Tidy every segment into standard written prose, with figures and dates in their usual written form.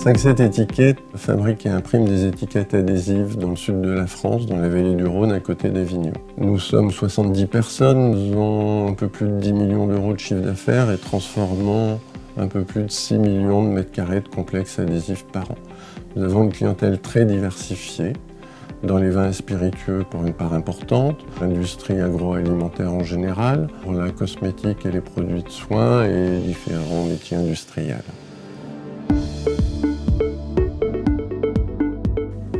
5-7 Étiquettes fabrique et imprime des étiquettes adhésives dans le sud de la France, dans la vallée du Rhône, à côté d'Avignon. Nous sommes 70 personnes, nous avons un peu plus de 10 millions d'euros de chiffre d'affaires et transformons un peu plus de 6 millions de mètres carrés de complexes adhésifs par an. Nous avons une clientèle très diversifiée, dans les vins et spiritueux pour une part importante, l'industrie agroalimentaire en général, pour la cosmétique et les produits de soins et différents métiers industriels.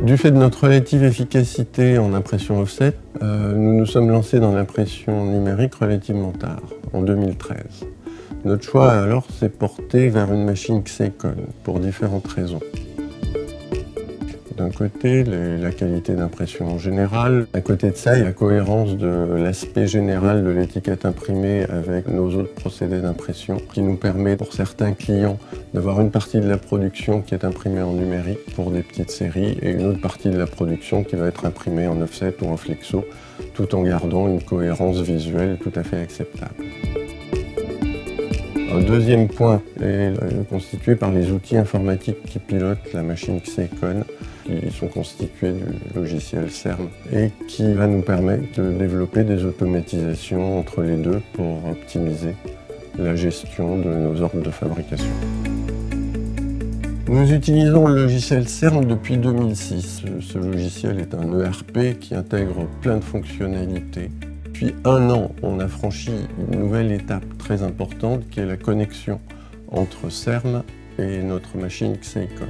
Du fait de notre relative efficacité en impression offset, nous nous sommes lancés dans l'impression numérique relativement tard, en 2013. Notre choix alors s'est porté vers une machine Xeikon pour différentes raisons. D'un côté, la qualité d'impression en général. À côté de ça, il y a la cohérence de l'aspect général de l'étiquette imprimée avec nos autres procédés d'impression qui nous permet pour certains clients d'avoir une partie de la production qui est imprimée en numérique pour des petites séries et une autre partie de la production qui va être imprimée en offset ou en flexo, tout en gardant une cohérence visuelle tout à fait acceptable. Un deuxième point est constitué par les outils informatiques qui pilotent la machine Xeikon, qui sont constitués du logiciel CERM et qui va nous permettre de développer des automatisations entre les deux pour optimiser la gestion de nos ordres de fabrication. Nous utilisons le logiciel CERM depuis 2006. Ce logiciel est un ERP qui intègre plein de fonctionnalités. Depuis 1 an, on a franchi une nouvelle étape très importante qui est la connexion entre CERM et notre machine Xeikon.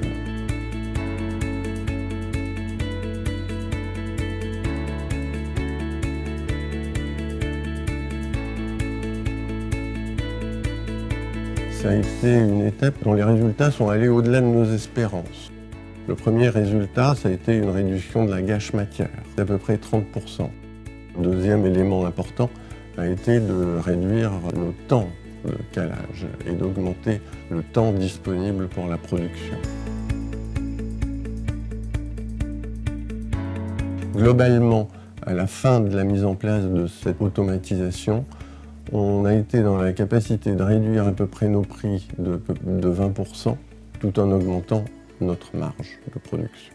Ça a été une étape dont les résultats sont allés au-delà de nos espérances. Le premier résultat, ça a été une réduction de la gâche matière, d'à peu près 30%. Le deuxième élément important a été de réduire le temps de calage et d'augmenter le temps disponible pour la production. Globalement, à la fin de la mise en place de cette automatisation, on a été dans la capacité de réduire à peu près nos prix de 20% tout en augmentant notre marge de production.